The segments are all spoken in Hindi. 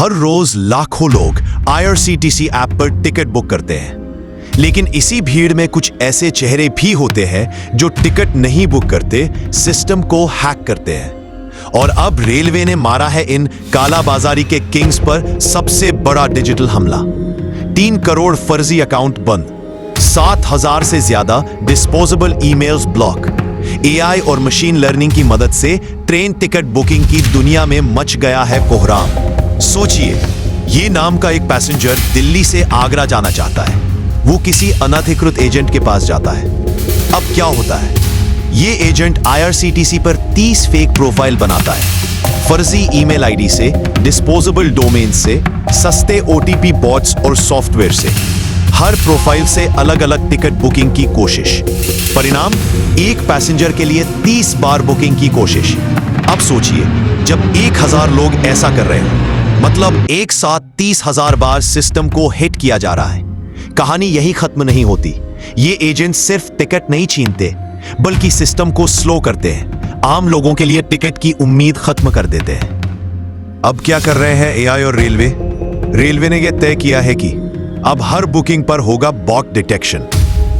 हर रोज लाखों लोग IRCTC ऐप पर टिकट बुक करते हैं, लेकिन इसी भीड़ में कुछ ऐसे चेहरे भी होते हैं जो टिकट नहीं बुक करते, सिस्टम को हैक करते हैं। और अब रेलवे ने मारा है इन कालाबाजारी के किंग्स पर सबसे बड़ा डिजिटल हमला। 3 करोड़ फर्जी अकाउंट बंद, 7,000 से ज्यादा डिस्पोजेबल ईमेल्स ब्लॉक। AI और मशीन लर्निंग की मदद से ट्रेन टिकट बुकिंग की दुनिया में मच गया है कोहराम। सोचिए, ये नाम का एक पैसेंजर दिल्ली से आगरा जाना चाहता है। वो किसी अनधिकृत एजेंट के पास जाता है। अब क्या होता है, ये एजेंट IRCTC पर 30 फेक प्रोफाइल बनाता है, फर्जी ईमेल आईडी से, डिस्पोजेबल डोमेन से, सस्ते OTP बॉट्स और सॉफ्टवेयर से। हर प्रोफाइल से अलग अलग टिकट बुकिंग की कोशिश। परिणाम, एक पैसेंजर के लिए 30 बार बुकिंग की कोशिश। अब सोचिए, जब 1000 लोग ऐसा कर रहे हो, मतलब एक साथ 30,000 बार सिस्टम को हिट किया जा रहा है। कहानी यही खत्म नहीं होती। ये एजेंट सिर्फ टिकट नहीं छीनते, बल्कि सिस्टम को स्लो करते हैं, आम लोगों के लिए टिकट की उम्मीद खत्म कर देते हैं। अब क्या कर रहे हैं AI और रेलवे? रेलवे ने यह तय किया है कि अब हर बुकिंग पर होगा बॉट डिटेक्शन,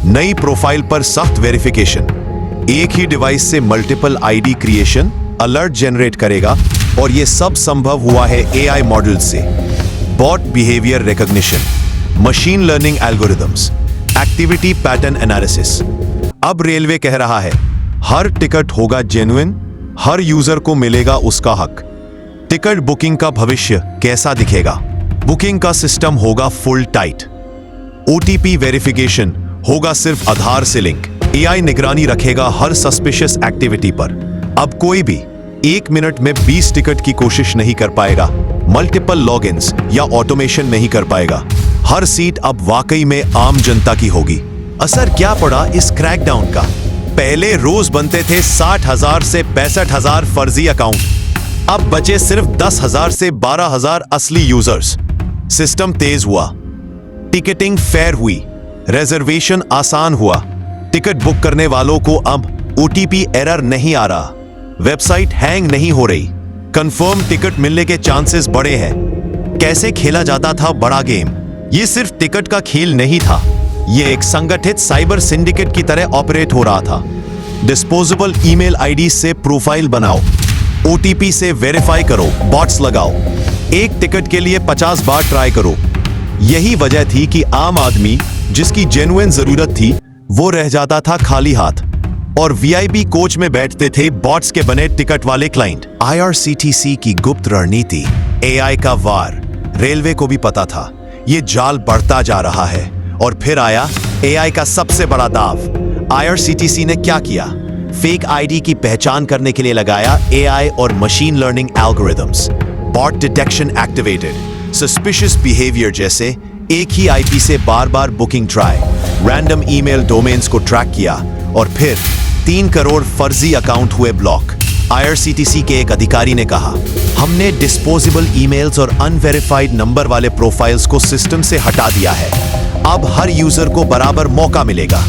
नई प्रोफाइल पर सख्त वेरिफिकेशन, एक ही डिवाइस से multiple ID creation, alert generate करेगा। और यह सब संभव हुआ है AI मॉडल से। Bot behaviour recognition, machine learning algorithms, activity pattern analysis. अब रेलवे कह रहा है, हर टिकट होगा जेन्युइन, हर यूजर को मिलेगा उसका हक। टिकट बुकिंग का भविष्य कैसा दिखेगा? बुकिंग का सिस्टम होगा फुल टाइट, OTP वेरिफिकेशन होगा सिर्फ आधार से लिंक, AI निगरानी रखेगा हर सस्पिशियस एक्टिविटी पर। अब कोई भी 1 मिनट में 20 टिकट की कोशिश नहीं कर पाएगा, मल्टीपल लॉगिन्स या ऑटोमेशन नहीं कर पाएगा। हर सीट अब वाकई में आम जनता की होगी। असर क्या पड़ा इस क्रैकडाउन का? पहले रोज बनते थे 60,000 से 65,000 फर्जी अकाउंट, अब बचे सिर्फ 10,000 से 12,000 असली यूजर्स। सिस्टम तेज हुआ, टिकटिंग फेयर हुई, रिजर्वेशन आसान हुआ, टिकट बुक करने वालों को अब OTP एरर नहीं आ रहा, वेबसाइट हैंग नहीं हो रही, कंफर्म टिकट मिलने के चांसेस बढ़े हैं। कैसे खेला जाता था बड़ा गेम? ये सिर्फ टिकट का खेल नहीं था, ये एक संगठित साइबर सिंडिकेट की तरह ऑपरेट हो रहा था। डिस्पोजेबल ईमेल आईडी से प्रोफाइल बनाओ, OTP से वेरीफाई करो, बॉट्स लगाओ, एक टिकट के लिए 50 बार ट्राई करो। यही वजह थी कि आम आदमी जिसकी जेन्युइन जरूरत थी, वो रह जाता था खाली हाथ और VIP कोच में बैठते थे बॉट्स के बने टिकट वाले क्लाइंट। IRCTC की गुप्त रणनीति, AI का वार। रेलवे को भी पता था ये जाल बढ़ता जा रहा है। और फिर आया AI का सबसे बड़ा दाव। IRCTC ने क्या किया? फेक ID की पहचान करने के लिए लगाया AI और machine learning algorithms. Bot detection activated, suspicious behaviour जैसे एक ही IP से बार बार booking try, random email domains को ट्रैक किया और फिर 3 करोड़ फर्जी अकाउंट हुए ब्लॉक। IRCTC के एक अधिकारी ने कहा, हमने डिस्पोजेबल ईमेल्स और अनवेरिफाइड नंबर वाले प्रोफाइल्स को सिस्टम से हटा दिया है। अब हर यूजर को बराबर मौका मिलेगा।